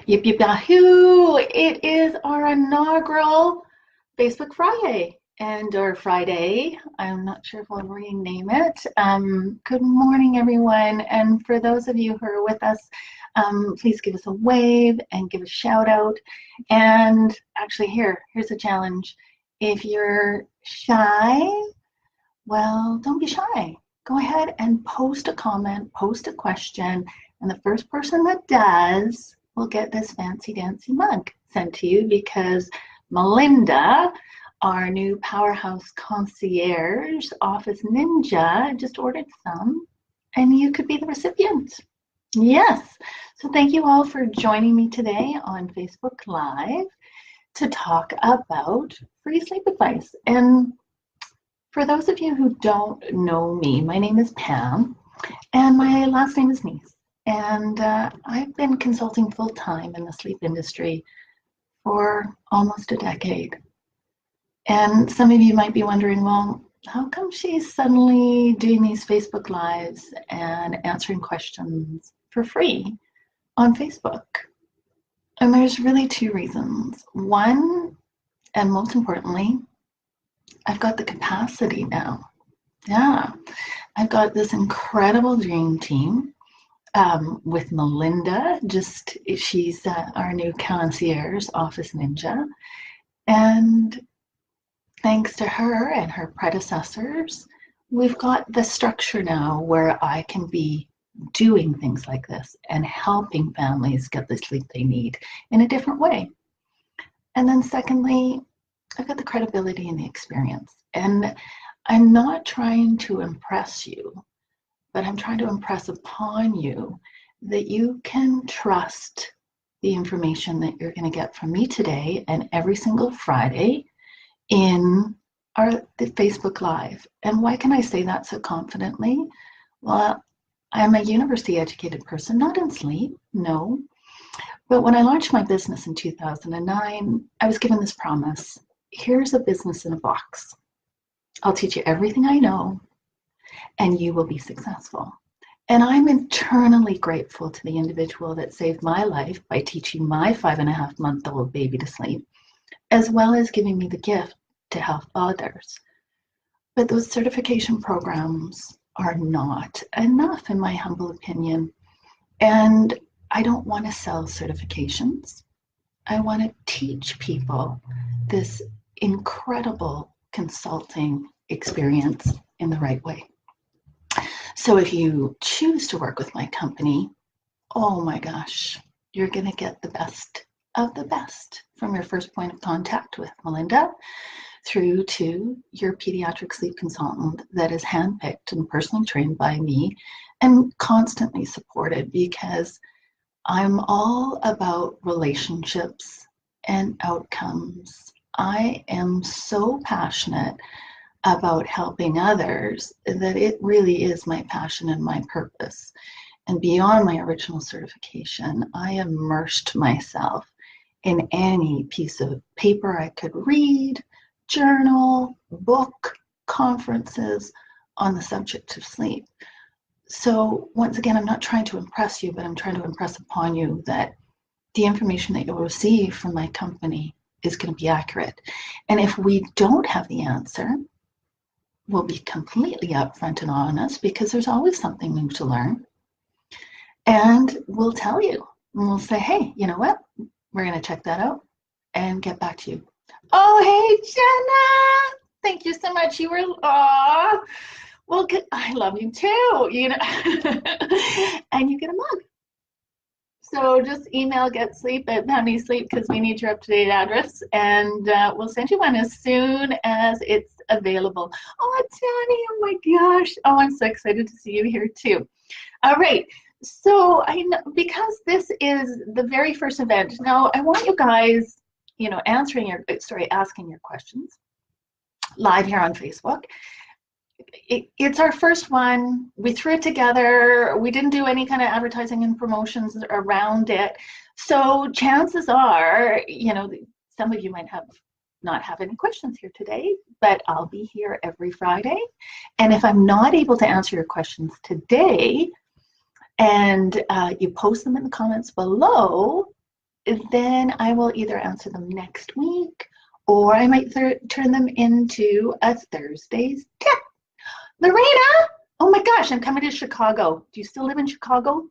Yip yip yahoo! It is our inaugural Facebook Friday or Friday. I'm not sure if we'll rename it. Good morning, everyone. And for those of you who are with us, please give us a wave and give a shout out. And actually, here's a challenge. If you're shy, well, don't be shy. Go ahead and post a comment, post a question, and the first person that does will get this fancy dancy mug sent to you because Melinda, our new powerhouse concierge office ninja, just ordered some, and you could be the recipient. Yes. So thank you all for joining me today on Facebook Live to talk about free sleep advice. And for those of you who don't know me, my name is Pam, and my last name is Neese. And I've been consulting full-time in the sleep industry for almost a decade. And some of you might be wondering, well, how come she's suddenly doing these Facebook Lives and answering questions for free on Facebook? And there's really two reasons. One, and most importantly, I've got the capacity now. Yeah, I've got this incredible dream team with Melinda. She's our new concierge office ninja. And thanks to her and her predecessors, we've got the structure now where I can be doing things like this and helping families get the sleep they need in a different way. And then secondly, I've got the credibility and the experience. And I'm not trying to impress you, but I'm trying to impress upon you that you can trust the information that you're going to get from me today and every single Friday in the Facebook Live. And why can I say that so confidently? Well, I'm a university educated person, not in sleep, no. But when I launched my business in 2009, I was given this promise. Here's a business in a box. I'll teach you everything I know, and you will be successful. And I'm eternally grateful to the individual that saved my life by teaching my 5.5-month-old baby to sleep, as well as giving me the gift to help others. But those certification programs are not enough, in my humble opinion. And I don't want to sell certifications. I want to teach people this incredible consulting experience in the right way. So if you choose to work with my company, oh my gosh, you're going to get the best of the best from your first point of contact with Melinda through to your pediatric sleep consultant that is handpicked and personally trained by me and constantly supported, because I'm all about relationships and outcomes. I am so passionate about helping others that it really is my passion and my purpose. And beyond my original certification, I immersed myself in any piece of paper I could read, journal, book, conferences on the subject of sleep. So once again, I'm not trying to impress you, but I'm trying to impress upon you that the information that you'll receive from my company is going to be accurate. And if we don't have the answer, we'll be completely upfront and honest, because there's always something new to learn. And we'll tell you, and we'll say, hey, you know what? We're going to check that out and get back to you. Oh, hey, Jenna. Thank you so much. You were, aw. Well, good. I love you too, you know. And you get a mug. So just email getsleep@PamNeeseSleep because we need your up-to-date address, and we'll send you one as soon as it's available. Oh, Johnny, oh my gosh. Oh, I'm so excited to see you here too. All right. So I know, because this is the very first event, now I want you guys, you know, asking your questions live here on Facebook. It's our first one. We threw it together. We didn't do any kind of advertising and promotions around it. So chances are, you know, some of you might not have any questions here today, but I'll be here every Friday. And if I'm not able to answer your questions today, and you post them in the comments below, then I will either answer them next week, or I might turn them into a Thursday's tip. Lorena, oh my gosh, I'm coming to Chicago. Do you still live in Chicago?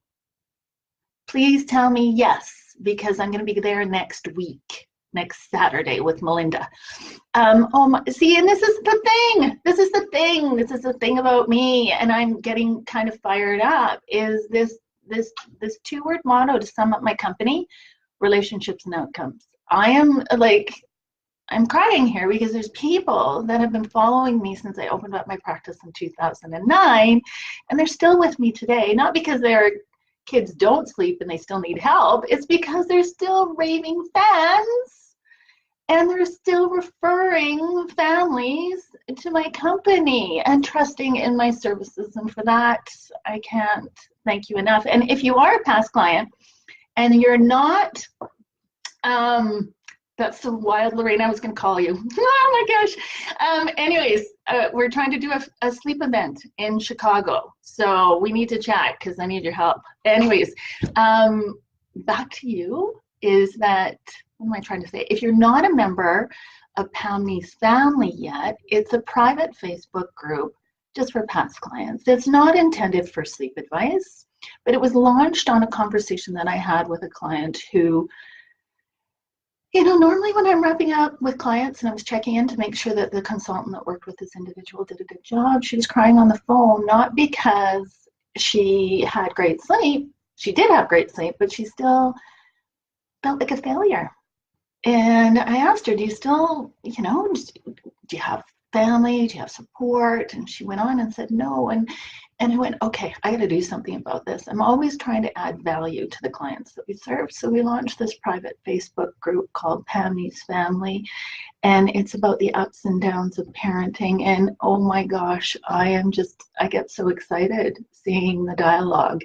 Please tell me yes, because I'm going to be there next week, next Saturday with Melinda. See, and this is the thing. This is the thing. This is the thing about me, and I'm getting kind of fired up. Is this two-word motto to sum up my company? Relationships and outcomes. I'm crying here because there's people that have been following me since I opened up my practice in 2009, and they're still with me today. Not because their kids don't sleep and they still need help. It's because they're still raving fans, and they're still referring families to my company and trusting in my services. And for that, I can't thank you enough. And if you are a past client and you're not, that's so wild, Lorraine, I was going to call you. Oh my gosh. Anyways, we're trying to do a sleep event in Chicago. So we need to chat because I need your help. Anyways, back to you is that, what am I trying to say? If you're not a member of Pamni's family yet, it's a private Facebook group just for past clients. It's not intended for sleep advice, but it was launched on a conversation that I had with a client who, normally when I'm wrapping up with clients and I was checking in to make sure that the consultant that worked with this individual did a good job, she was crying on the phone, not because she had great sleep. She did have great sleep, but she still felt like a failure. And I asked her, do you still, do you have family? Do you have support? And she went on and said, no. And I went, okay, I got to do something about this. I'm always trying to add value to the clients that we serve. So we launched this private Facebook group called Pamni's Family. And it's about the ups and downs of parenting. And oh my gosh, I get so excited seeing the dialogue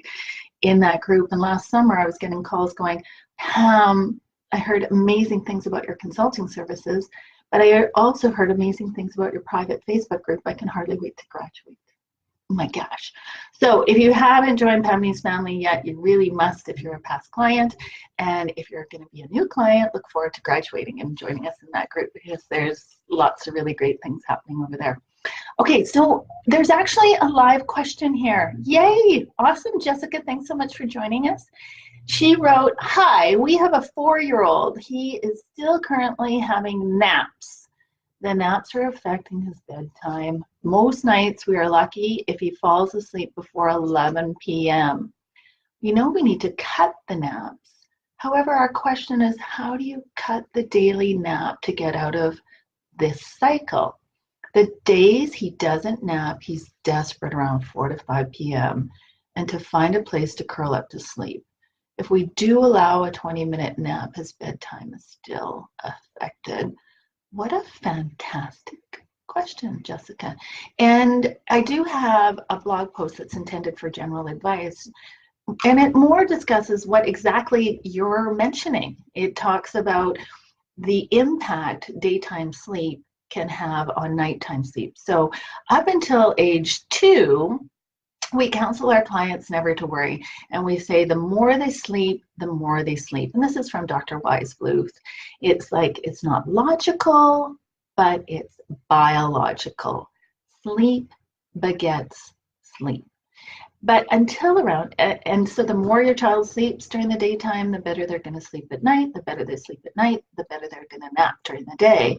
in that group. And last summer I was getting calls going, Pam, I heard amazing things about your consulting services, but I also heard amazing things about your private Facebook group. I can hardly wait to graduate. Oh my gosh. So if you haven't joined Pamni's Family yet, you really must if you're a past client. And if you're going to be a new client, look forward to graduating and joining us in that group because there's lots of really great things happening over there. Okay, so there's actually a live question here. Yay! Awesome, Jessica. Thanks so much for joining us. She wrote, hi, we have a 4-year-old. He is still currently having naps. The naps are affecting his bedtime. Most nights we are lucky if he falls asleep before 11 p.m. We know we need to cut the naps. However, our question is, how do you cut the daily nap to get out of this cycle? The days he doesn't nap, he's desperate around 4 to 5 p.m. and to find a place to curl up to sleep. If we do allow a 20-minute nap, his bedtime is still affected. What a fantastic question, Jessica. And I do have a blog post that's intended for general advice, and it more discusses what exactly you're mentioning. It talks about the impact daytime sleep can have on nighttime sleep. So up until age 2, we counsel our clients never to worry, and we say the more they sleep, the more they sleep. And this is from Dr. Wise Bluth. It's like, it's not logical, but it's biological. Sleep begets sleep. But until around, and so the more your child sleeps during the daytime, the better they're going to sleep at night. The better they sleep at night, the better they're going to nap during the day.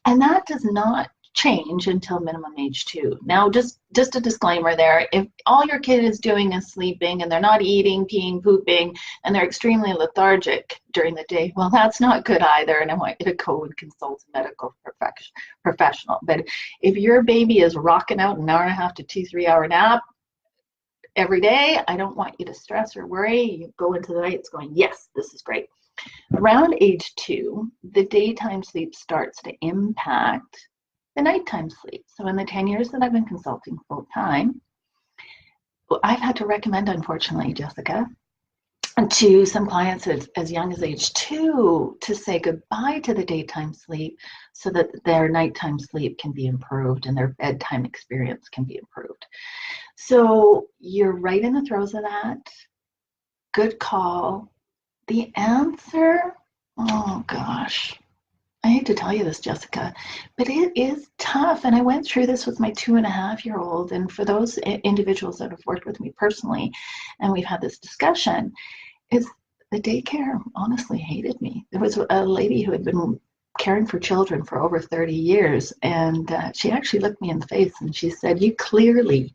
And that does not change until minimum age 2. Now, just a disclaimer there, if all your kid is doing is sleeping and they're not eating, peeing, pooping, and they're extremely lethargic during the day, well, that's not good either, and I want you to go and consult a medical professional. But if your baby is rocking out an hour and a half to 2-3 hour nap every day, I don't want you to stress or worry. You go into the night going, yes, this is great. Around age 2, the daytime sleep starts to impact the nighttime sleep. So in the 10 years that I've been consulting full time, I've had to recommend, unfortunately, Jessica, to some clients as young as age 2 to say goodbye to the daytime sleep so that their nighttime sleep can be improved and their bedtime experience can be improved. So you're right in the throes of that. Good call. The answer Oh gosh. I hate to tell you this, Jessica, but it is tough. And I went through this with my 2.5-year-old. And for those individuals that have worked with me personally, and we've had this discussion, is the daycare honestly hated me. There was a lady who had been caring for children for over 30 years, and she actually looked me in the face and she said, "You clearly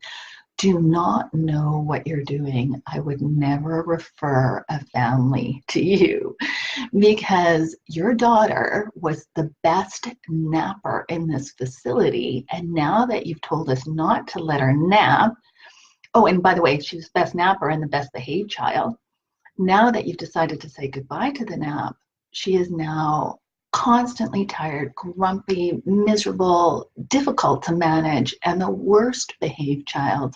do not know what you're doing. I would never refer a family to you because your daughter was the best napper in this facility. And now that you've told us not to let her nap, oh, and by the way, she was the best napper and the best behaved child. Now that you've decided to say goodbye to the nap, she is now constantly tired, grumpy, miserable, difficult to manage, and the worst behaved child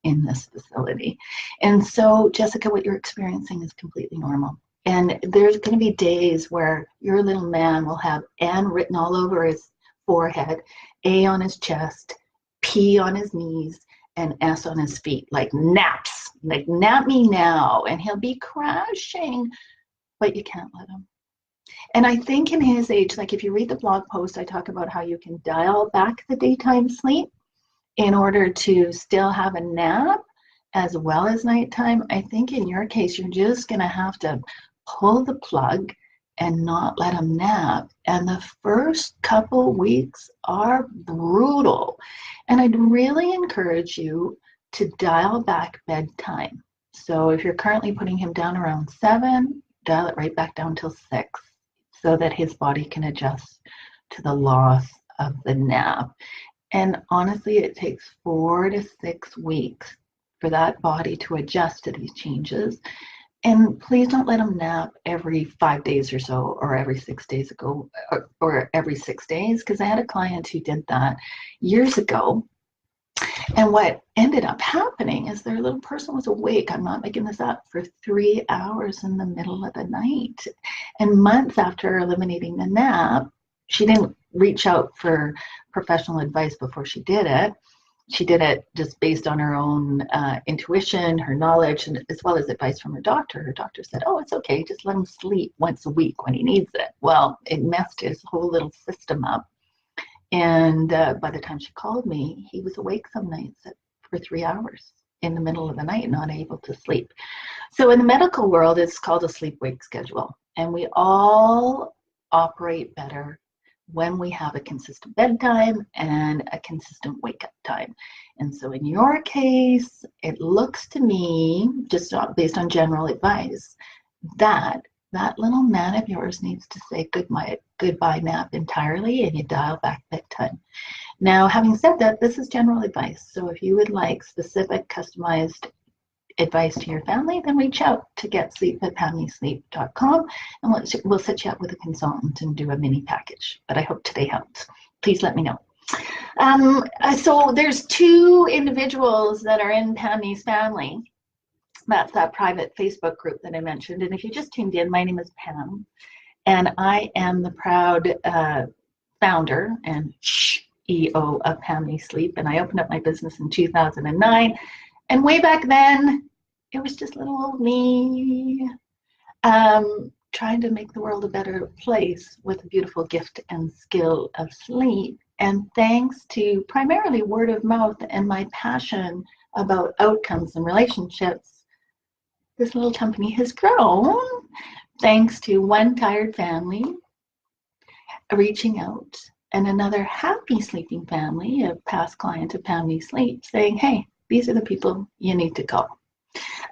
in this facility." And so, Jessica, what you're experiencing is completely normal. And there's going to be days where your little man will have N written all over his forehead, A on his chest, P on his knees, and S on his feet, like naps, like nap me now. And he'll be crashing, but you can't let him. And I think in his age, like if you read the blog post, I talk about how you can dial back the daytime sleep in order to still have a nap as well as nighttime. I think in your case, you're just going to have to pull the plug and not let him nap. And the first couple weeks are brutal. And I'd really encourage you to dial back bedtime. So if you're currently putting him down around 7, dial it right back down till 6 so that his body can adjust to the loss of the nap. And honestly, it takes 4 to 6 weeks for that body to adjust to these changes. And please don't let them nap every 5 days or so, or every 6 days ago, or every 6 days, because I had a client who did that years ago. And what ended up happening is their little person was awake, I'm not making this up, for 3 hours in the middle of the night. And months after eliminating the nap, she didn't reach out for professional advice before she did it. She did it just based on her own intuition, her knowledge, and as well as advice from her doctor. Her doctor said, "Oh, it's okay, just let him sleep once a week when he needs it." Well, it messed his whole little system up. And by the time she called me, he was awake some nights for 3 hours in the middle of the night, not able to sleep. So in the medical world, it's called a sleep-wake schedule. And we all operate better when we have a consistent bedtime and a consistent wake-up time. And so in your case, it looks to me, just based on general advice, that that little man of yours needs to say goodbye nap entirely, and you dial back bedtime. Now, having said that, this is general advice. So if you would like specific, customized advice to your family, then reach out to getsleep@pamysleep.com, and we'll set you up with a consultant and do a mini package. But I hope today helped. Please let me know. So there's 2 individuals that are in Pamy's family. That's that private Facebook group that I mentioned. And if you just tuned in, my name is Pam, and I am the proud founder and CEO of Pammy Sleep. And I opened up my business in 2009. And way back then, it was just little old me trying to make the world a better place with the beautiful gift and skill of sleep. And thanks to primarily word of mouth and my passion about outcomes and relationships, this little company has grown thanks to one tired family reaching out and another happy sleeping family, a past client of Pammy Sleep, saying, "Hey, these are the people you need to call."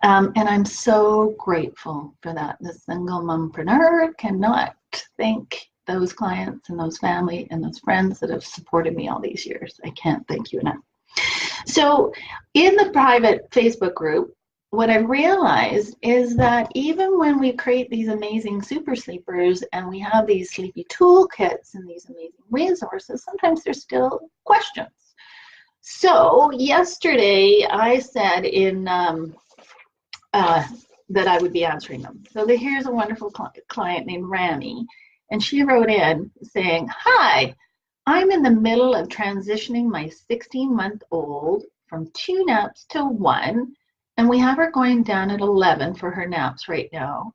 And I'm so grateful for that. The single mompreneur cannot thank those clients and those family and those friends that have supported me all these years. I can't thank you enough. So in the private Facebook group, what I realized is that even when we create these amazing super sleepers and we have these sleepy toolkits and these amazing resources, sometimes there's still questions. So yesterday I said that I would be answering them. So here's a wonderful client named Rami, and she wrote in saying, "Hi, I'm in the middle of transitioning my 16-month-old from 2 naps to 1, and we have her going down at 11 for her naps right now.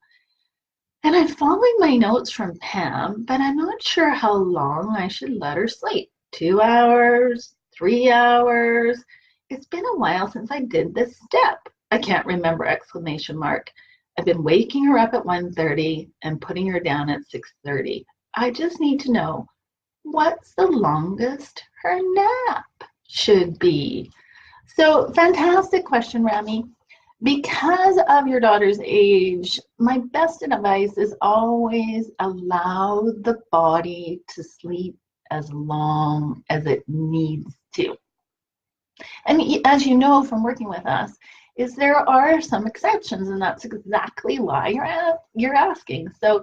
And I'm following my notes from Pam, but I'm not sure how long I should let her sleep. 2 hours, 3 hours. It's been a while since I did this step. I can't remember, exclamation mark. I've been waking her up at 1:30 and putting her down at 6:30. I just need to know, what's the longest her nap should be? So fantastic question, Rami. Because of your daughter's age, my best advice is always allow the body to sleep as long as it needs to. And as you know from working with us, is there are some exceptions, and that's exactly why you're asking. So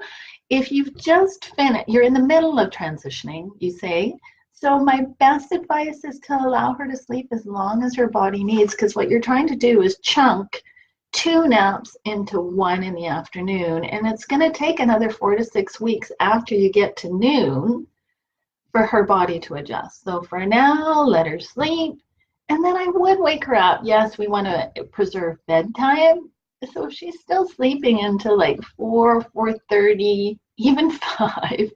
if you've just finished, you're in the middle of transitioning, you say, so my best advice is to allow her to sleep as long as her body needs, because what you're trying to do is chunk 2 naps into one in the afternoon, and it's going to take another 4 to 6 weeks after you get to noon for her body to adjust. So for now, let her sleep, and then I would wake her up. Yes, we want to preserve bedtime, so if she's still sleeping until like 4, 4:30, even 5,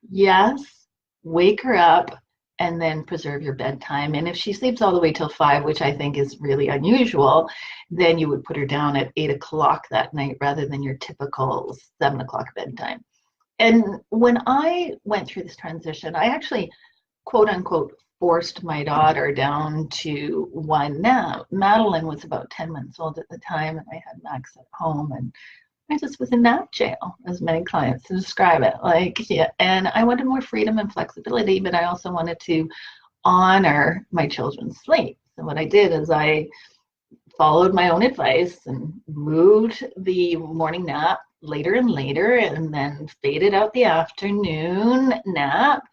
yes, wake her up and then preserve your bedtime. And if she sleeps all the way till 5, which I think is really unusual, then you would put her down at 8 o'clock that night rather than your typical 7 o'clock bedtime. And when I went through this transition, I actually, quote unquote, forced my daughter down to one nap. Madeline was about 10 months old at the time, and I had Max at home, and I just was in nap jail, as many clients describe it. Like, yeah, and I wanted more freedom and flexibility, but I also wanted to honor my children's sleep. So what I did is I followed my own advice and moved the morning nap later and later, and then faded out the afternoon nap.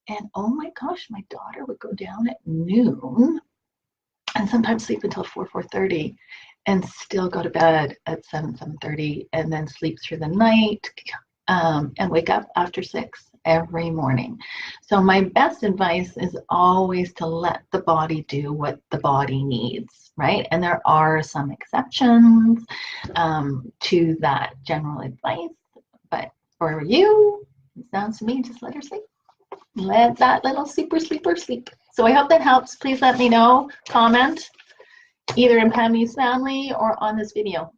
And oh my gosh, my daughter would go down at noon and sometimes sleep until 4, 4:30, and still go to bed at 7, 7:30, and then sleep through the night, and wake up after 6 every morning. So my best advice is always to let the body do what the body needs, right? And there are some exceptions to that general advice, but for you, it sounds to me, just let her sleep. Let that little super sleeper sleep. So I hope that helps. Please let me know, comment, either in Pam's family or on this video.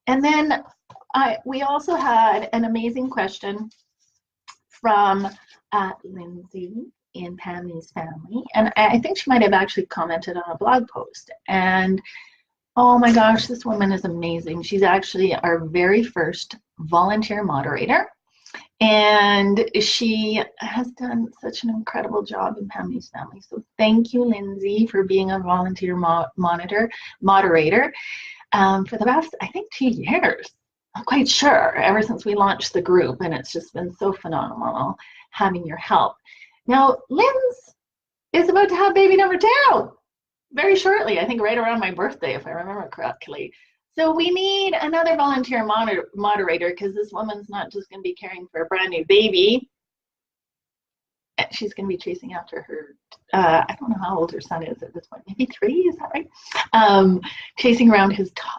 And then we also had an amazing question from Lindsay in Pam's family. And I think she might have actually commented on a blog post. And oh my gosh, this woman is amazing. She's actually our very first volunteer moderator. And she has done such an incredible job in Pam's family. So thank you, Lindsay, for being a volunteer moderator for the past, I think, 2 years. I'm quite sure, ever since we launched the group, and it's just been so phenomenal having your help. Now, Linz is about to have baby number 2 very shortly, I think right around my birthday, if I remember correctly. So we need another volunteer moderator, because this woman's not just going to be caring for a brand new baby. She's going to be chasing after her, I don't know how old her son is at this point, maybe 3, is that right? Chasing around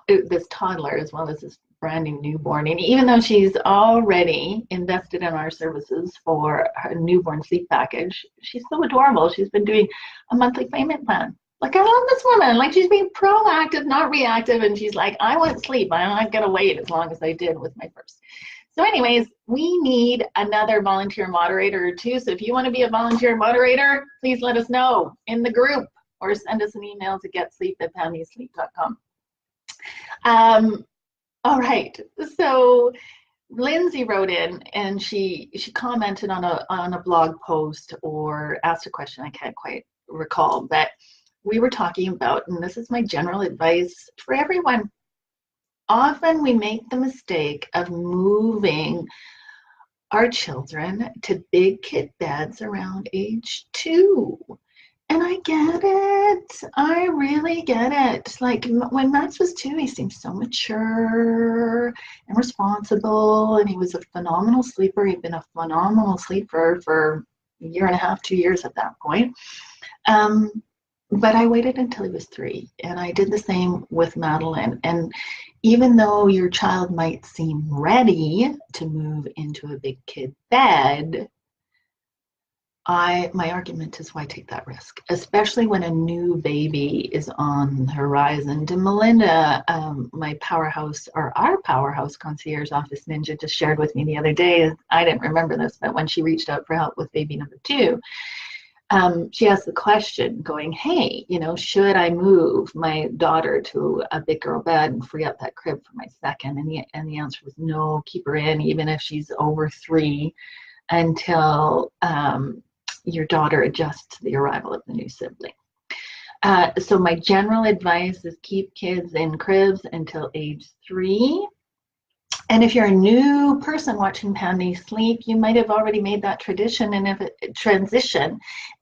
this toddler as well as this brand new newborn. And even though she's already invested in our services for her newborn sleep package, she's so adorable. She's been doing a monthly payment plan. Like, I love this woman. Like, she's being proactive, not reactive. And she's like, I want sleep. I'm not going to wait as long as I did with my first. So anyways, we need another volunteer moderator or 2. So if you want to be a volunteer moderator, please let us know in the group or send us an email to getsleep@pamysleep.com. All right. So Lindsay wrote in, and she commented on a blog post or asked a question. I can't quite recall, but we were talking about, and this is my general advice for everyone. Often we make the mistake of moving our children to big kid beds around age 2. And I get it. I really get it. Like, when Max was 2, he seemed so mature and responsible, and he was a phenomenal sleeper. He'd been a phenomenal sleeper for a year and a half, 2 years at that point. But I waited until he was 3, and I did the same with Madeline. And even though your child might seem ready to move into a big kid bed, my argument is, why take that risk, especially when a new baby is on the horizon. And Melinda, my powerhouse, or our powerhouse concierge office ninja, just shared with me the other day, I didn't remember this, but when she reached out for help with baby number 2, she asked the question going, hey, should I move my daughter to a big girl bed and free up that crib for my second? And the answer was no, keep her in, even if she's over 3, until your daughter adjusts to the arrival of the new sibling. So my general advice is keep kids in cribs until age 3. And if you're a new person watching Pandy sleep, you might have already made that transition.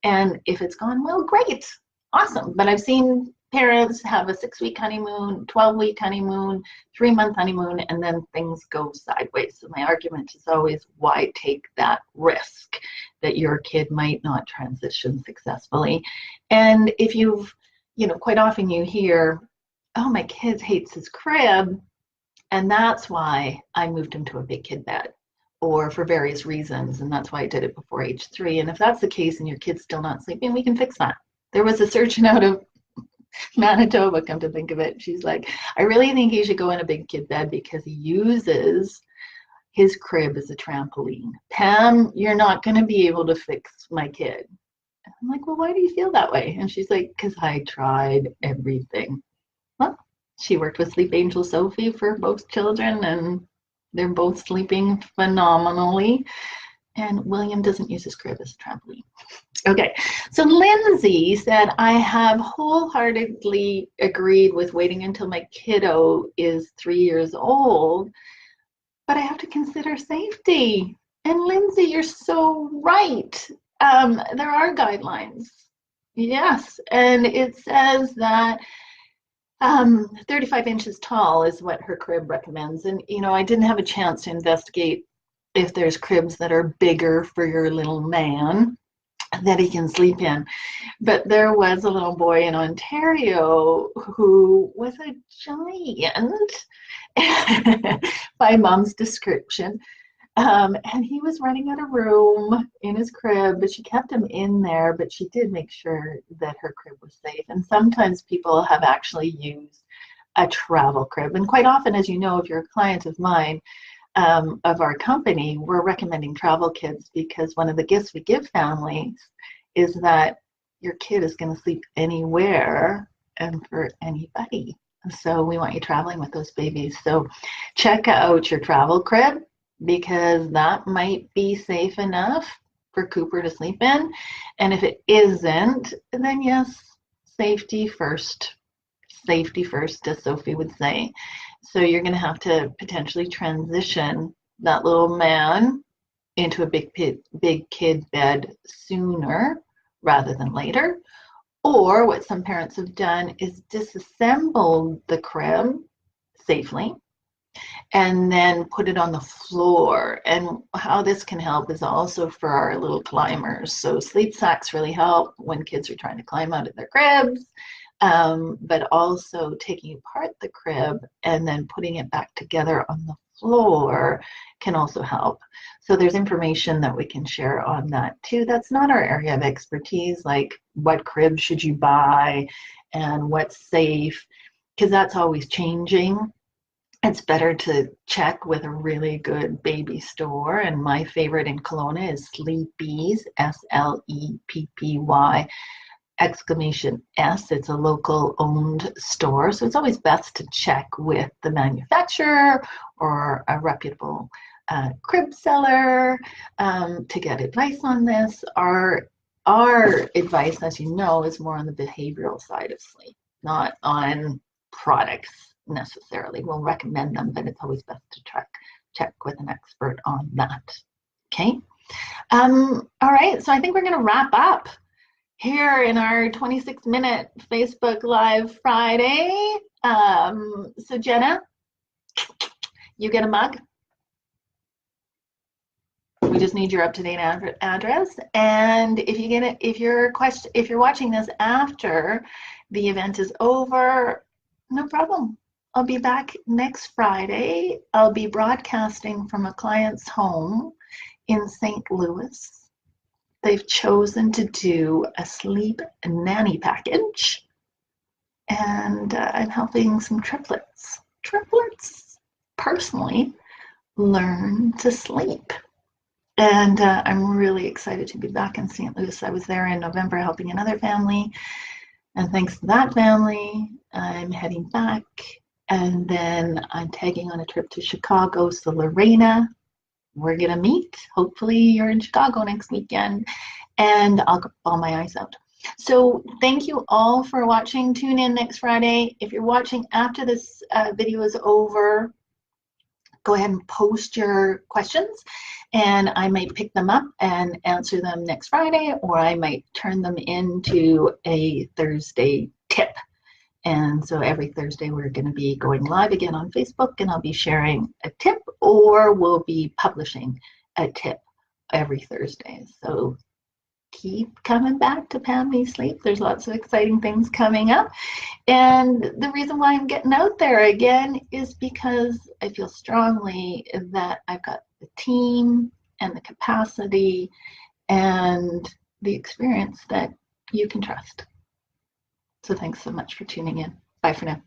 And if it's gone well, great, awesome. But I've seen parents have a 6-week honeymoon, 12-week honeymoon, 3-month honeymoon, and then things go sideways. So my argument is always, why take that risk that your kid might not transition successfully? And if quite often you hear, oh, my kid hates his crib, and that's why I moved him to a big kid bed, or for various reasons, and that's why I did it before age 3. And if that's the case and your kid's still not sleeping, we can fix that. There was a surgeon out of Manitoba, come to think of it. She's like, I really think he should go in a big kid bed because he uses his crib as a trampoline. Pam, you're not going to be able to fix my kid. And I'm like, well, why do you feel that way? And she's like, because I tried everything. Well, she worked with Sleep Angel Sophie for both children, and they're both sleeping phenomenally. And William doesn't use his crib as a trampoline. Okay, so Lindsay said, I have wholeheartedly agreed with waiting until my kiddo is 3 years old, but I have to consider safety. And Lindsay, you're so right. There are guidelines. Yes, and it says that 35 inches tall is what her crib recommends. And, I didn't have a chance to investigate if there's cribs that are bigger for your little man that he can sleep in. But there was a little boy in Ontario who was a giant by mom's description. And he was running out of room in his crib, but she kept him in there, but she did make sure that her crib was safe. And sometimes people have actually used a travel crib. And quite often, as you know, if you're a client of mine, of our company, we're recommending travel kits because one of the gifts we give families is that your kid is going to sleep anywhere and for anybody. So we want you traveling with those babies. So check out your travel crib, because that might be safe enough for Cooper to sleep in. And if it isn't, then yes, safety first. Safety first, as Sophie would say. So you're going to have to potentially transition that little man into a big kid bed sooner rather than later. Or what some parents have done is disassemble the crib safely and then put it on the floor. And how this can help is also for our little climbers. So sleep sacks really help when kids are trying to climb out of their cribs. But also taking apart the crib and then putting it back together on the floor can also help. So there's information that we can share on that too. That's not our area of expertise, like what crib should you buy and what's safe, because that's always changing. It's better to check with a really good baby store. And my favorite in Kelowna is Sleepy's, SLEPPY. Exclamation S. It's a local owned store, so it's always best to check with the manufacturer or a reputable crib seller to get advice on this. Our advice, as you know, is more on the behavioral side of sleep, not on products necessarily. We'll recommend them, but it's always best to check with an expert on that. Okay. All right, so I think we're going to wrap up here in our 26-minute Facebook Live Friday. So Jenna, you get a mug. We just need your up-to-date address. And if you get it, if you're watching this after the event is over, no problem. I'll be back next Friday. I'll be broadcasting from a client's home in St. Louis. They've chosen to do a sleep nanny package, and I'm helping some triplets personally learn to sleep. And I'm really excited to be back in St. Louis. I was there in November helping another family, and thanks to that family, I'm heading back. And then I'm tagging on a trip to Chicago. So Lorena, we're gonna meet. Hopefully you're in Chicago next weekend, and I'll ball my eyes out. So thank you all for watching. Tune in next Friday. If you're watching after this video is over, go ahead and post your questions, and I might pick them up and answer them next Friday, or I might turn them into a Thursday tip. And so every Thursday we're going to be going live again on Facebook, and I'll be sharing a tip, or we'll be publishing a tip every Thursday. So keep coming back to Pam Needs Sleep. There's lots of exciting things coming up. And the reason why I'm getting out there again is because I feel strongly that I've got the team and the capacity and the experience that you can trust. So thanks so much for tuning in. Bye for now.